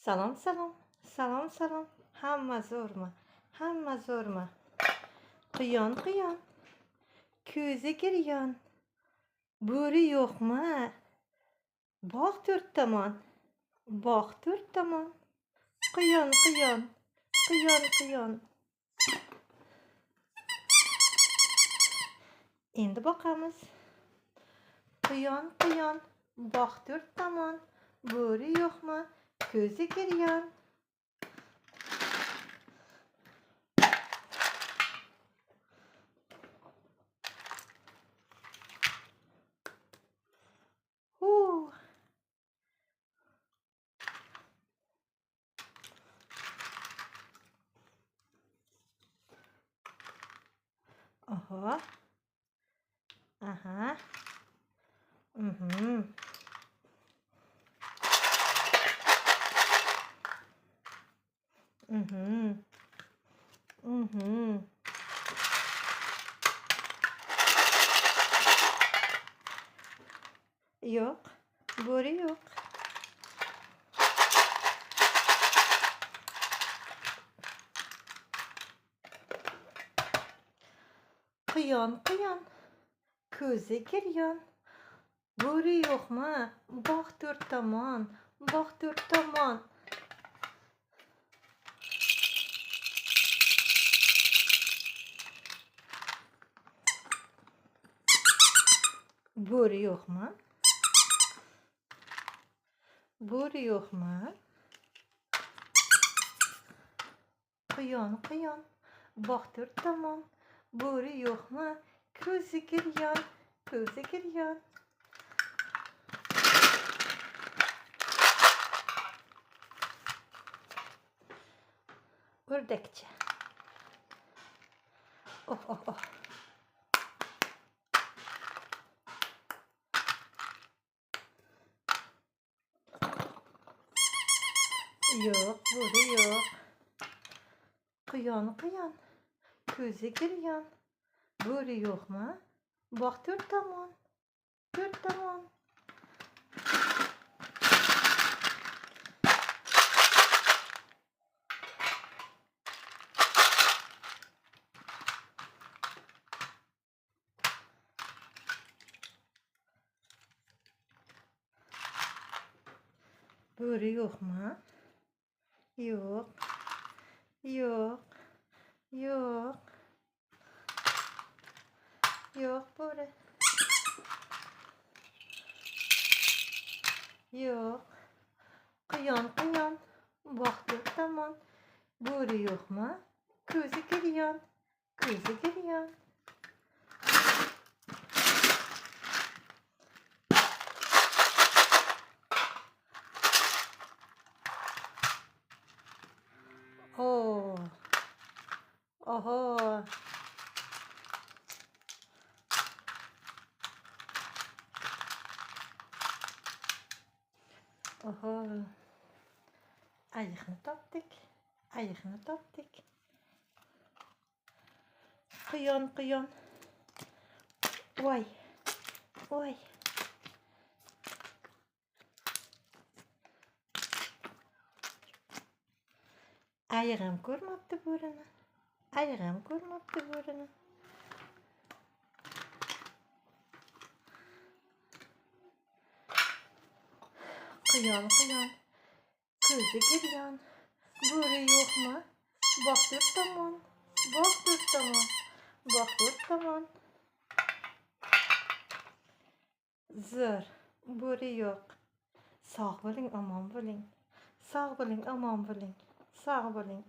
Salom, salom, salom, salom. Hamma zo'rmi? Hamma zo'rmi? Quyon, quyon, ko'zi giryon. Bo'ri yo'qmi? Bog' to'rt tomon, bog' to'rt tomon. Quyon, quyon, quyon, quyon. Endi boqamiz. Quyon, quyon, bog' to'rt tomon. Bo'ri yo'qmi? Ko'zi giryon. Oho. Aha. Mhm. Mhm. Mhm. Yo'q, bo'ri yo'q. Quyon, quyon, ko'zi giryon. Bo'ri yo'qmi? Bog' to'rt tomon, bog' to'rt tomon. Bo'ri yo'qmi? Bo'ri yo'qmi? Quyon, quyon, bog' to'rt tomon. Bo'ri yo'qmi? Ko'zi giryon, ko'zi giryon. O'rdakcha. Oh, oh, oh. Yo'q, bo'ri yo'q. Quyon, quyon, ko'zi giryon. Bo'ri yo'qmi? Bog' to'rt tomon, to'rt tomon. Bo'ri yo'qmi? Yo'q, yo'q, yo'q. Yo'q, bo'ri. Yo'q. Quyon, quyon, bog' to'rt tomon. Bo'ri yo'qmi? Ko'zi giryon, ko'zi giryon. Oh. Oho. Oho. Ayiqni topdik. Ayiqni topdik. Quyon, quyon. Voy. Voy. Ayig'im ko'rmabdi bo'rini. Ayig'im ko'rmabdi bo'rini. Quyon, quyon, ko'zi giryon. Bo'ri yo'qmi? Bog' to'rt tomon, bog' to'rt tomon, bog' to'rt tomon. Zo'r, bo'ri yo'q. Sog' bo'ling, omon bo'ling. Sog' bo'ling, omon bo'ling. Sog' bo'ling.